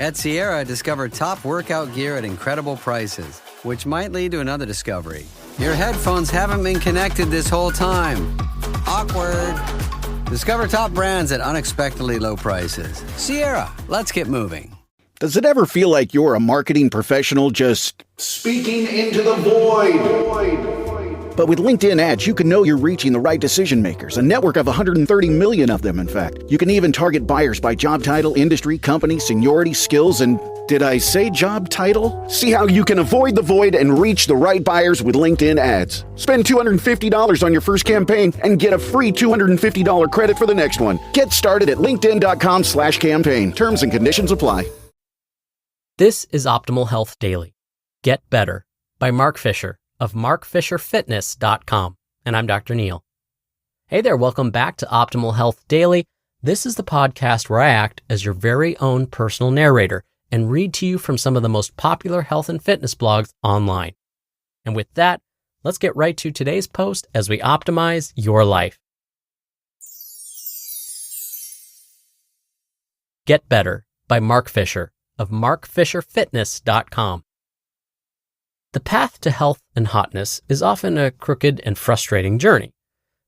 At Sierra, discover top workout gear at incredible prices, which might lead to another discovery. Your headphones haven't been connected this whole time. Awkward. Discover top brands at unexpectedly low prices. Sierra, let's get moving. Does it ever feel like you're a marketing professional just speaking into the void? But with LinkedIn ads, you can know you're reaching the right decision makers, a network of 130 million of them, in fact. You can even target buyers by job title, industry, company, seniority, skills, and did I say job title? See how you can avoid the void and reach the right buyers with LinkedIn ads. Spend $250 on your first campaign and get a free $250 credit for the next one. Get started at linkedin.com/campaign. Terms and conditions apply. This is Optimal Health Daily. Get Better by Mark Fisher of MarkFisherFitness.com. And I'm Dr. Neil. Hey there, welcome back to Optimal Health Daily. This is the podcast where I act as your very own personal narrator and read to you from some of the most popular health and fitness blogs online. And with that, let's get right to today's post as we optimize your life. Get Better by Mark Fisher of MarkFisherFitness.com. The path to health and hotness is often a crooked and frustrating journey.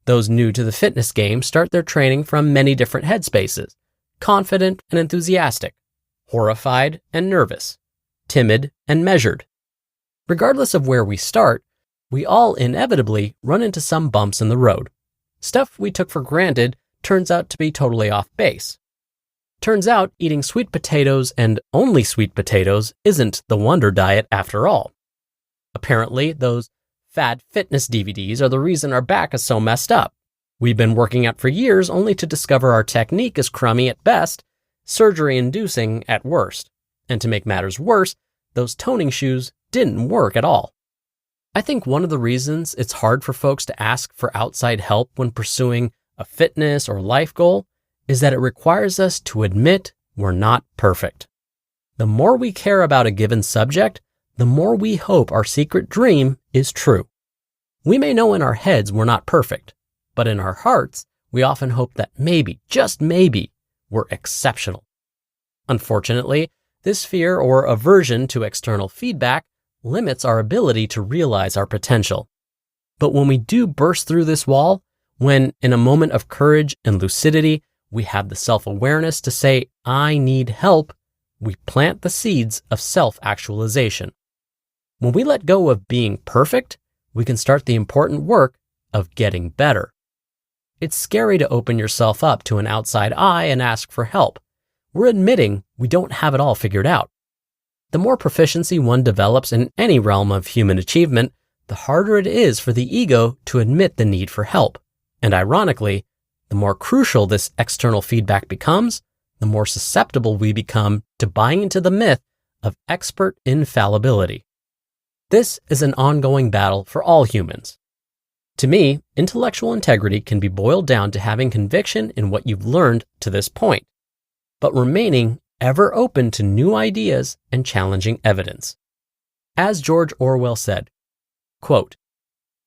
Those new to the fitness game start their training from many different headspaces: confident and enthusiastic, horrified and nervous, timid and measured. Regardless of where we start, we all inevitably run into some bumps in the road. Stuff we took for granted turns out to be totally off base. Turns out eating sweet potatoes and only sweet potatoes isn't the wonder diet after all. Apparently, those fad fitness DVDs are the reason our back is so messed up. We've been working out for years only to discover our technique is crummy at best, surgery-inducing at worst. And to make matters worse, those toning shoes didn't work at all. I think one of the reasons it's hard for folks to ask for outside help when pursuing a fitness or life goal is that it requires us to admit we're not perfect. The more we care about a given subject, the more we hope our secret dream is true. We may know in our heads we're not perfect, but in our hearts, we often hope that maybe, just maybe, we're exceptional. Unfortunately, this fear or aversion to external feedback limits our ability to realize our potential. But when we do burst through this wall, when in a moment of courage and lucidity, we have the self-awareness to say, I need help, we plant the seeds of self-actualization. When we let go of being perfect, we can start the important work of getting better. It's scary to open yourself up to an outside eye and ask for help. We're admitting we don't have it all figured out. The more proficiency one develops in any realm of human achievement, the harder it is for the ego to admit the need for help. And ironically, the more crucial this external feedback becomes, the more susceptible we become to buying into the myth of expert infallibility. This is an ongoing battle for all humans. To me, intellectual integrity can be boiled down to having conviction in what you've learned to this point, but remaining ever open to new ideas and challenging evidence. As George Orwell said, quote,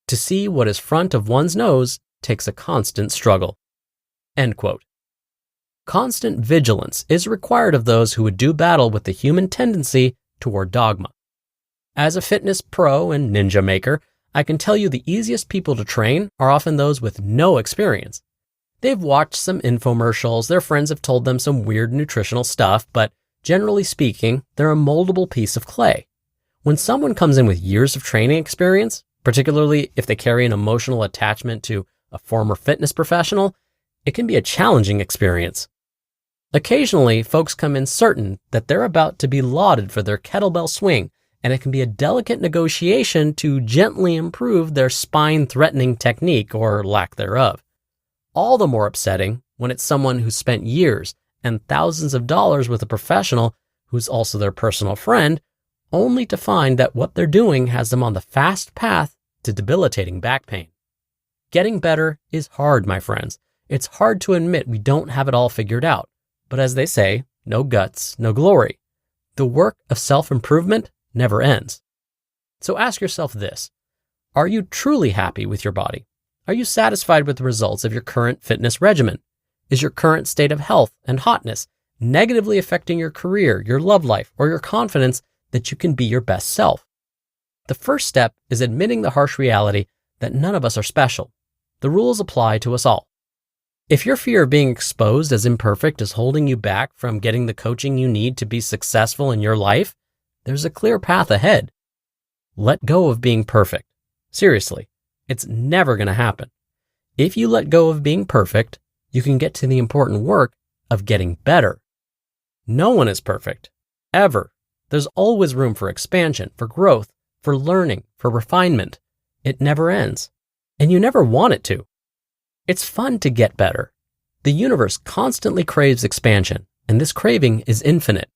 "To see what is front of one's nose takes a constant struggle." End quote. Constant vigilance is required of those who would do battle with the human tendency toward dogma. As a fitness pro and ninja maker, I can tell you the easiest people to train are often those with no experience. They've watched some infomercials, their friends have told them some weird nutritional stuff, but generally speaking, they're a moldable piece of clay. When someone comes in with years of training experience, particularly if they carry an emotional attachment to a former fitness professional, it can be a challenging experience. Occasionally, folks come in certain that they're about to be lauded for their kettlebell swing, and it can be a delicate negotiation to gently improve their spine-threatening technique or lack thereof. All the more upsetting when it's someone who's spent years and thousands of dollars with a professional who's also their personal friend, only to find that what they're doing has them on the fast path to debilitating back pain. Getting better is hard, my friends. It's hard to admit we don't have it all figured out. But as they say, no guts, no glory. The work of self-improvement never ends. So ask yourself this: are you truly happy with your body? Are you satisfied with the results of your current fitness regimen? Is your current state of health and hotness negatively affecting your career, your love life, or your confidence that you can be your best self. The first step is admitting the harsh reality that none of us are special. The rules apply to us all. If your fear of being exposed as imperfect is holding you back from getting the coaching you need to be successful in your life, there's a clear path ahead. Let go of being perfect. Seriously, it's never going to happen. If you let go of being perfect, you can get to the important work of getting better. No one is perfect, ever. There's always room for expansion, for growth, for learning, for refinement. It never ends, and you never want it to. It's fun to get better. The universe constantly craves expansion, and this craving is infinite.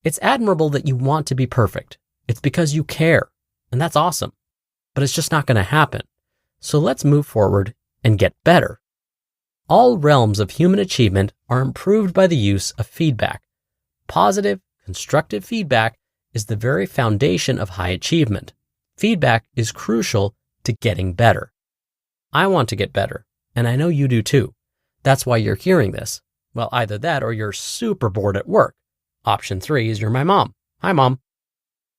It's admirable that you want to be perfect. It's because you care, and that's awesome. But it's just not going to happen. So let's move forward and get better. All realms of human achievement are improved by the use of feedback. Positive, constructive feedback is the very foundation of high achievement. Feedback is crucial to getting better. I want to get better, and I know you do too. That's why you're hearing this. Well, either that or you're super bored at work. Option 3 is you're my mom. Hi, Mom.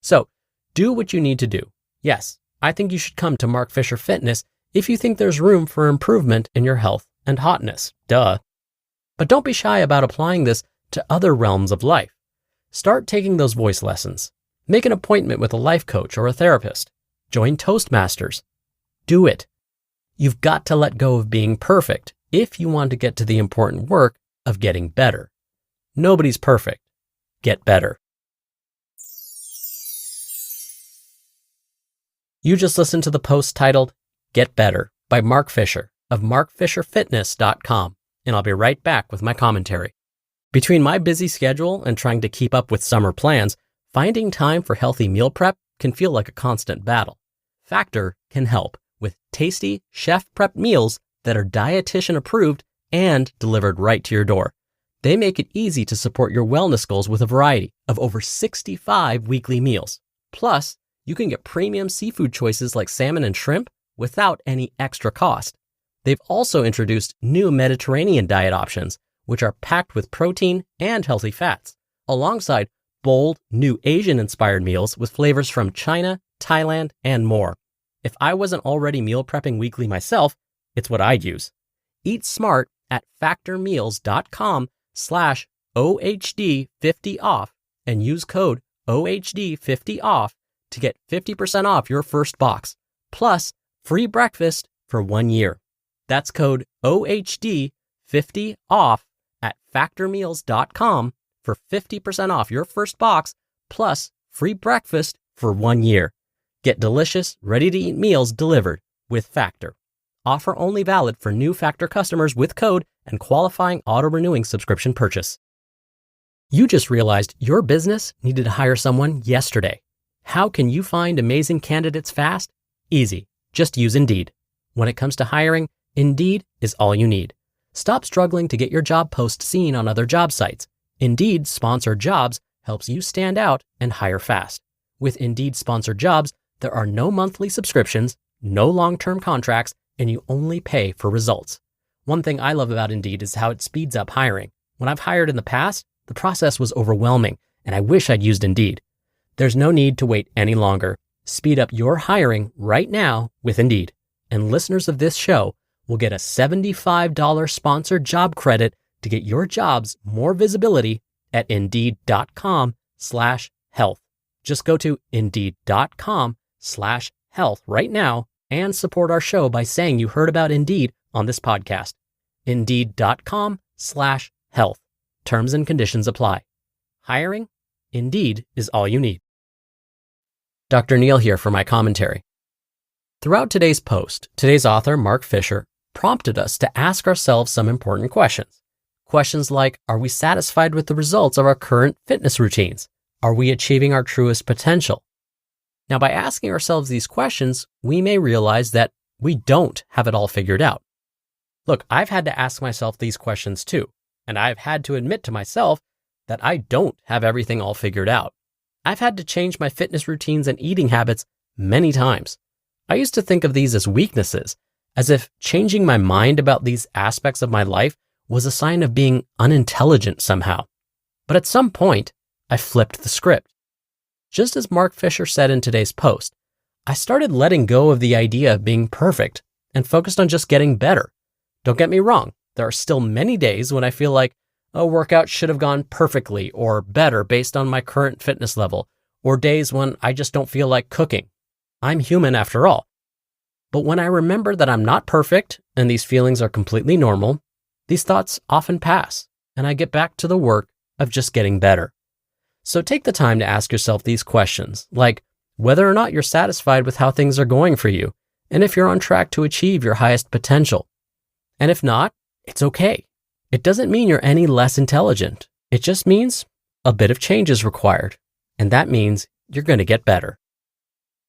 So, do what you need to do. Yes, I think you should come to Mark Fisher Fitness if you think there's room for improvement in your health and hotness. Duh. But don't be shy about applying this to other realms of life. Start taking those voice lessons. Make an appointment with a life coach or a therapist. Join Toastmasters. Do it. You've got to let go of being perfect if you want to get to the important work of getting better. Nobody's perfect. Get better. You just listened to the post titled Get Better by Mark Fisher of MarkFisherFitness.com, and I'll be right back with my commentary. Between my busy schedule and trying to keep up with summer plans, finding time for healthy meal prep can feel like a constant battle. Factor can help with tasty, chef-prepped meals that are dietitian approved and delivered right to your door. They make it easy to support your wellness goals with a variety of over 65 weekly meals. Plus, you can get premium seafood choices like salmon and shrimp without any extra cost. They've also introduced new Mediterranean diet options, which are packed with protein and healthy fats, alongside bold, new Asian-inspired meals with flavors from China, Thailand, and more. If I wasn't already meal prepping weekly myself, it's what I'd use. Eat smart at factormeals.com/OHD50off and use code OHD50off to get 50% off your first box, plus free breakfast for 1 year. That's code OHD50off at factormeals.com for 50% off your first box, plus free breakfast for 1 year. Get delicious, ready-to-eat meals delivered with Factor. Offer only valid for new Factor customers with code and qualifying auto-renewing subscription purchase. You just realized your business needed to hire someone yesterday. How can you find amazing candidates fast? Easy. Just use Indeed. When it comes to hiring, Indeed is all you need. Stop struggling to get your job post seen on other job sites. Indeed Sponsored Jobs helps you stand out and hire fast. With Indeed Sponsored Jobs, there are no monthly subscriptions, no long-term contracts, and you only pay for results. One thing I love about Indeed is how it speeds up hiring. When I've hired in the past, the process was overwhelming, and I wish I'd used Indeed. There's no need to wait any longer. Speed up your hiring right now with Indeed. And listeners of this show will get a $75 sponsored job credit to get your jobs more visibility at Indeed.com/health. Just go to Indeed.com/health right now and support our show by saying you heard about Indeed on this podcast. Indeed.com/health. Terms and conditions apply. Hiring? Indeed is all you need. Dr. Neil here for my commentary. Throughout today's post, today's author, Mark Fisher, prompted us to ask ourselves some important questions. Questions like, are we satisfied with the results of our current fitness routines? Are we achieving our truest potential? Now, by asking ourselves these questions, we may realize that we don't have it all figured out. Look, I've had to ask myself these questions too, and I've had to admit to myself that I don't have everything all figured out. I've had to change my fitness routines and eating habits many times. I used to think of these as weaknesses, as if changing my mind about these aspects of my life was a sign of being unintelligent somehow. But at some point, I flipped the script. Just as Mark Fisher said in today's post, I started letting go of the idea of being perfect and focused on just getting better. Don't get me wrong, there are still many days when I feel like a workout should have gone perfectly or better based on my current fitness level, or days when I just don't feel like cooking. I'm human after all. But when I remember that I'm not perfect and these feelings are completely normal, these thoughts often pass and I get back to the work of just getting better. So take the time to ask yourself these questions, like whether or not you're satisfied with how things are going for you, and if you're on track to achieve your highest potential. And if not, it's okay. It doesn't mean you're any less intelligent. It just means a bit of change is required, and that means you're going to get better.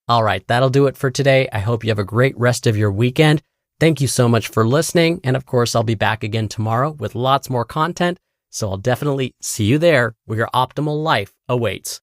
All right, that'll do it for today. I hope you have a great rest of your weekend. Thank you so much for listening, and of course, I'll be back again tomorrow with lots more content. So I'll definitely see you there where your optimal life awaits.